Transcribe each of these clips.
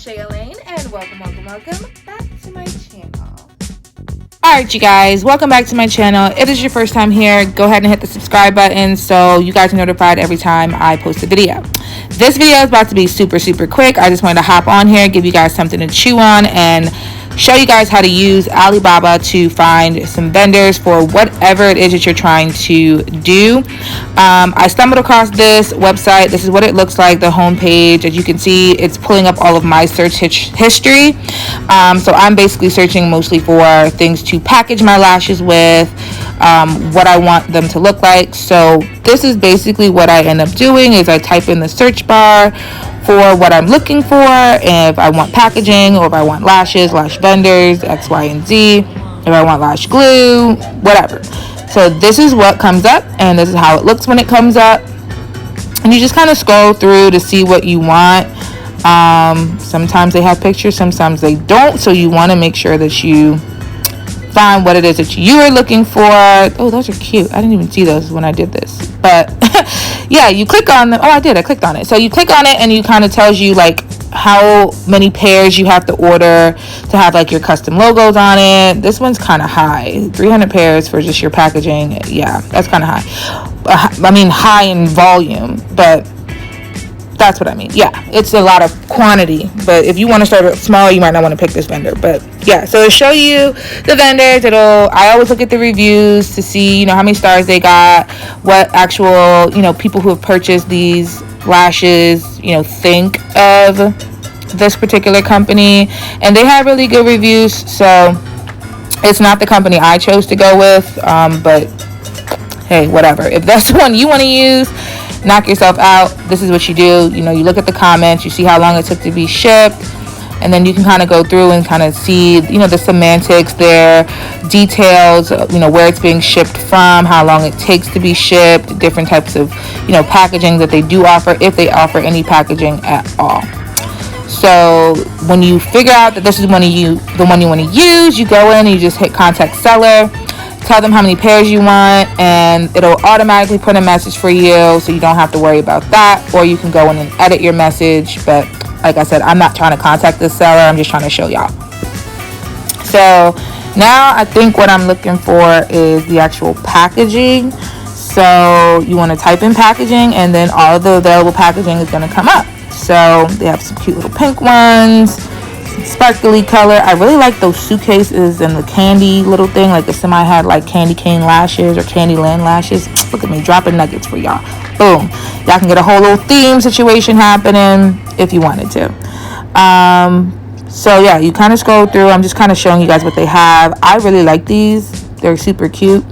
Shay'Elaine, and welcome back to my channel. Alright, you guys, welcome back to my channel. If it is your first time here, go ahead and hit the subscribe button so you guys are notified every time I post a video. This video is about to be super quick. I just wanted to hop on here, give you guys something to chew on, and show you guys how to use Alibaba to find some vendors for whatever it is that you're trying to do. I stumbled across this website. This is what it looks like, the homepage. As you can see, it's pulling up all of my search history. So I'm basically searching mostly for things to package my lashes with, what I want them to look like. So this is basically what I end up doing is I type in the search bar for what I'm looking for, and if I want packaging, or if I want lashes, lash vendors, X, Y, and Z, if I want lash glue, whatever. So this is what comes up, and this is how it looks when it comes up. And you just kind of scroll through to see what you want. Sometimes they have pictures, sometimes they don't, so you want to make sure that you find what it is that you are looking for. Oh, those are cute. I didn't even see those when I did this, but yeah, you click on them. Oh, I clicked on it. So you click on it, and you kind of tells you like how many pairs you have to order to have like your custom logos on it. This one's kind of high, 300 pairs for just your packaging. Yeah, that's kind of high. I mean, high in volume, but that's what I mean. Yeah, it's a lot of quantity, but if you want to start small, you might not want to pick this vendor. But yeah, so it'll show you the vendors. I always look at the reviews to see, how many stars they got, what actual, people who have purchased these lashes, think of this particular company. And they have really good reviews, so it's not the company I chose to go with, but hey, whatever. If that's the one you want to use, knock yourself out. This is what you do. You look at the comments, you see how long it took to be shipped, and then you can kind of go through and kind of see, the semantics there, details, where it's being shipped from, how long it takes to be shipped, different types of, packaging that they do offer, if they offer any packaging at all. So when you figure out that this is the one you want to use, you go in and you just hit contact seller, tell them how many pairs you want, and it'll automatically put a message for you, so you don't have to worry about that. Or you can go in and edit your message, but like I said, I'm not trying to contact the seller, I'm just trying to show y'all. So now I think what I'm looking for is the actual packaging. So you want to type in packaging, and then all of the available packaging is going to come up. So they have some cute little pink ones, sparkly color. I really like those suitcases and the candy little thing, like if somebody had like candy cane lashes or Candyland lashes. Look at me dropping nuggets for y'all. Boom. Y'all can get a whole little theme situation happening if you wanted to. So yeah, you kind of scroll through. I'm just kind of showing you guys what they have. I really like these. They're super cute.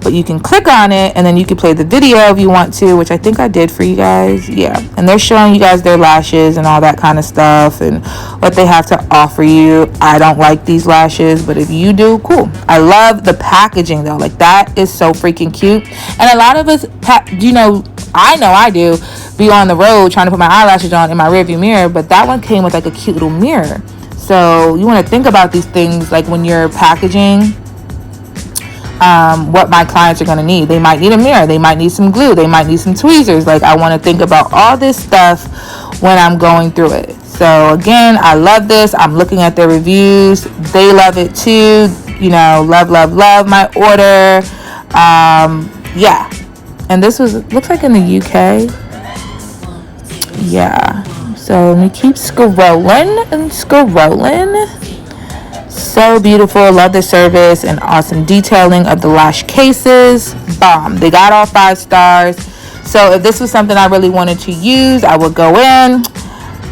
But you can click on it, and then you can play the video if you want to, which I think I did for you guys. Yeah, and they're showing you guys their lashes and all that kind of stuff and what they have to offer you. I don't like these lashes, but if you do, cool. I love the packaging though. Like, that is so freaking cute. And a lot of us, I know I do, be on the road trying to put my eyelashes on in my rearview mirror, but that one came with like a cute little mirror. So you want to think about these things like when you're packaging. What my clients are going to need. They might need a mirror, they might need some glue, they might need some tweezers. Like, I want to think about all this stuff when I'm going through it. So again, I love this. I'm looking at their reviews, they love it too. Love my order. Yeah, and this looks like in the UK. Yeah, so let me keep scrolling and scrolling. So beautiful. Love the service and awesome detailing of the lash cases. Bomb. They got all 5 stars. So if this was something I really wanted to use, I would go in,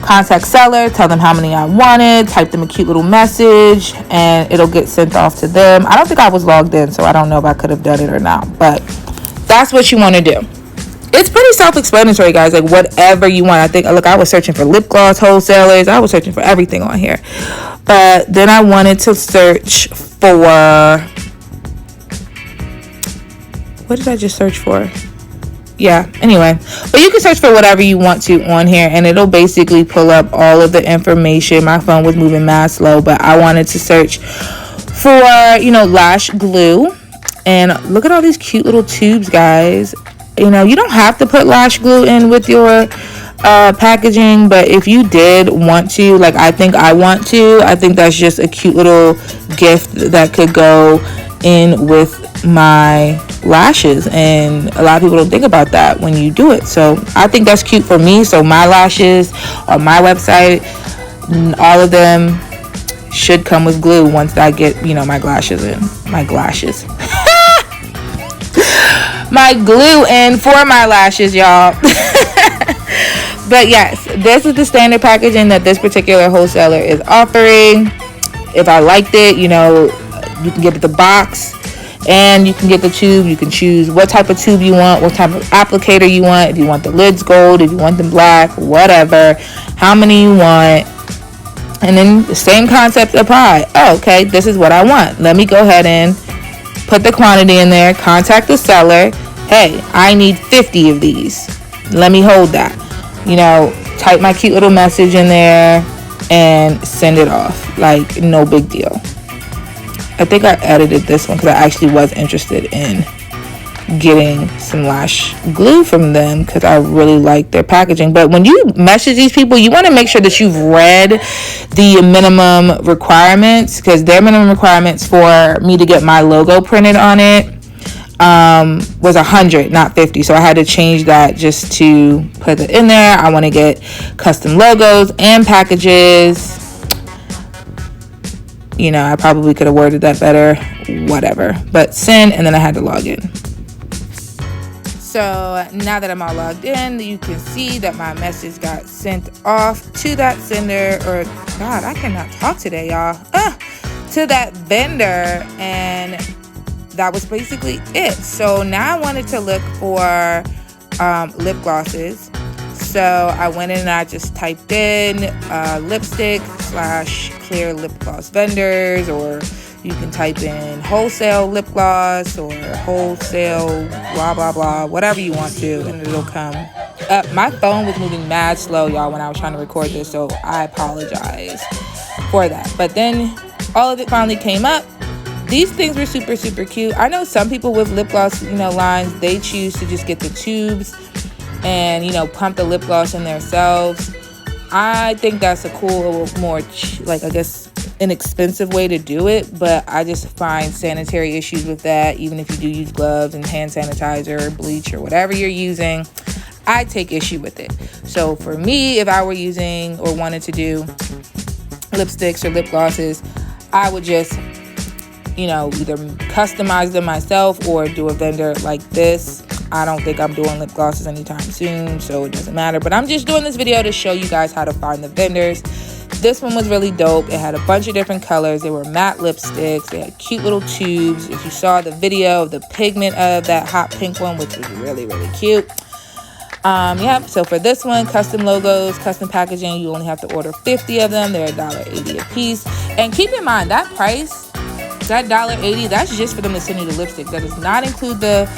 contact seller, tell them how many I wanted, type them a cute little message, and it'll get sent off to them. I don't think I was logged in, so I don't know if I could have done it or not, but that's what you want to do. It's pretty self-explanatory, guys. Like, whatever you want. I was searching for lip gloss wholesalers. I was searching for everything on here. But then I wanted to search for... What did I just search for? Yeah, anyway. But you can search for whatever you want to on here, and it'll basically pull up all of the information. My phone was moving mad slow, but I wanted to search for, lash glue. And look at all these cute little tubes, guys. You don't have to put lash glue in with your packaging, but if you did want to, like I think I want to, I think that's just a cute little gift that could go in with my lashes, and a lot of people don't think about that when you do it. So I think that's cute for me. So my lashes on my website, all of them should come with glue once I get, my glasses in. My glasses. My glue in for my lashes, y'all. But yes, this is the standard packaging that this particular wholesaler is offering. If I liked it, you can get the box and you can get the tube. You can choose what type of tube you want, what type of applicator you want, if you want the lids gold, if you want them black, whatever, how many you want. And then the same concept apply. Oh, okay, this is what I want. Let me go ahead and put the quantity in there, contact the seller. Hey, I need 50 of these. Let me hold that. Type my cute little message in there and send it off. Like, no big deal. I think I edited this one because I actually was interested in getting some lash glue from them because I really like their packaging. But when you message these people, you want to make sure that you've read the minimum requirements, because their minimum requirements for me to get my logo printed on it was 100, not 50. So I had to change that just to put it in there. I want to get custom logos and packages. I probably could have worded that better, whatever, but send, and then I had to log in. So now that I'm all logged in, you can see that my message got sent off to that sender, or God, I cannot talk today, y'all, to that vendor, and that was basically it. So now I wanted to look for lip glosses. So I went in and I just typed in lipstick / clear lip gloss vendors, or you can type in wholesale lip gloss or wholesale blah blah blah, whatever you want to, and it'll come up. My phone was moving mad slow, y'all, when I was trying to record this, so I apologize for that. But then all of it finally came up. These things were super, super cute. I know some people with lip gloss, lines, they choose to just get the tubes and, pump the lip gloss in themselves. I think that's a cool, more, inexpensive way to do it. But I just find sanitary issues with that. Even if you do use gloves and hand sanitizer, bleach, or whatever you're using, I take issue with it. So for me, if I were using or wanted to do lipsticks or lip glosses, I would just either customize them myself or do a vendor like this. I don't think I'm doing lip glosses anytime soon, so it doesn't matter. But I'm just doing this video to show you guys how to find the vendors. This one was really dope. It had a bunch of different colors. They were matte lipsticks. They had cute little tubes. If you saw the video of the pigment of that hot pink one, which was really, really cute. So for this one, custom logos, custom packaging, you only have to order 50 of them. They're $1.80 a piece. And keep in mind, that price, that $1.80, that's just for them to send you the lipstick. That does not include that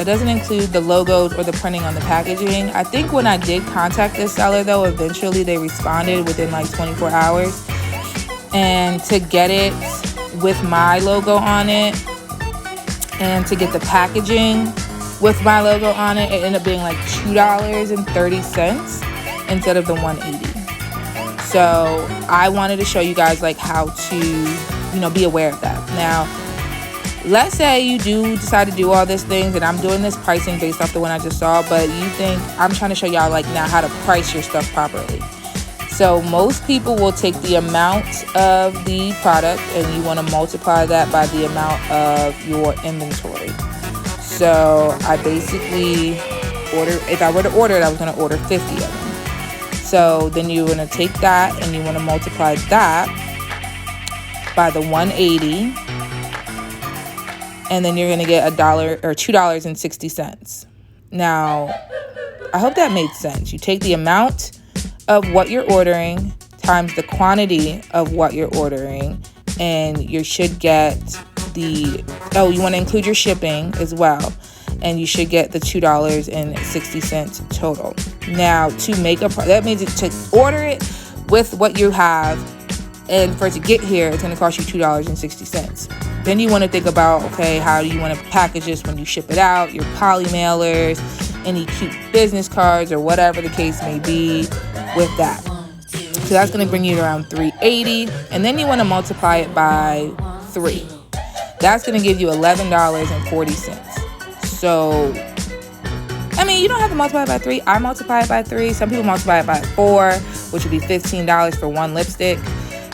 doesn't include the logos or the printing on the packaging. I think when I did contact this seller, though, eventually they responded within like 24 hours. And to get it with my logo on it and to get the packaging with my logo on it, it ended up being like $2.30 instead of the $1.80. So I wanted to show you guys like how to be aware of that. Now, let's say you do decide to do all these things, and I'm doing this pricing based off the one I just saw, but you think I'm trying to show y'all like now how to price your stuff properly. So most people will take the amount of the product and you want to multiply that by the amount of your inventory. So I basically if I were to order it, I was going to order 50 of them. So then you're going to take that and you want to multiply that by the 180, and then you're going to get $1 or $2.60. Now, I hope that made sense. You take the amount of what you're ordering times the quantity of what you're ordering, and you should get you want to include your shipping as well, and you should get the $2.60 total. Now, to make that means to order it with what you have, and for it to get here, it's going to cost you $2.60. Then you want to think about, okay, how do you want to package this when you ship it out, your poly mailers, any cute business cards or whatever the case may be with that. So that's going to bring you to around $3.80, and then you want to multiply it by 3. That's going to give you $11.40. So, I mean, you don't have to multiply it by 3. I multiply it by 3. Some people multiply it by 4, which would be $15 for one lipstick.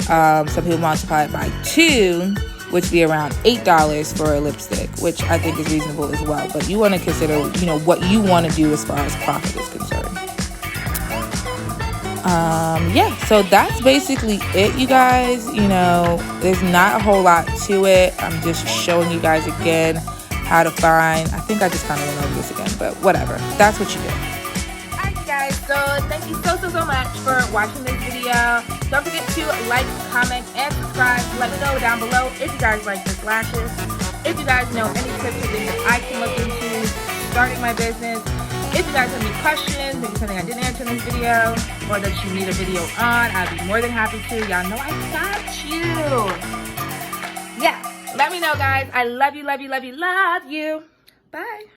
Some people multiply it by 2, which would be around $8 for a lipstick, which I think is reasonable as well. But you want to consider, what you want to do as far as profit is concerned. Yeah, so that's basically it, you guys. There's not a whole lot to it. I'm just showing you guys again how to find. I think I just kind of went over this again, but whatever. That's what you do. Alright, you guys, so thank you so much for watching this video. Don't forget to like, comment, and subscribe. Let me know down below if you guys like this lashes. If you guys know any tips or things that I can look into starting my business. If you guys have any questions, maybe something I didn't answer in this video, or that you need a video on, I'd be more than happy to. Y'all know I got you. Yeah, let me know, guys. I love you. Bye.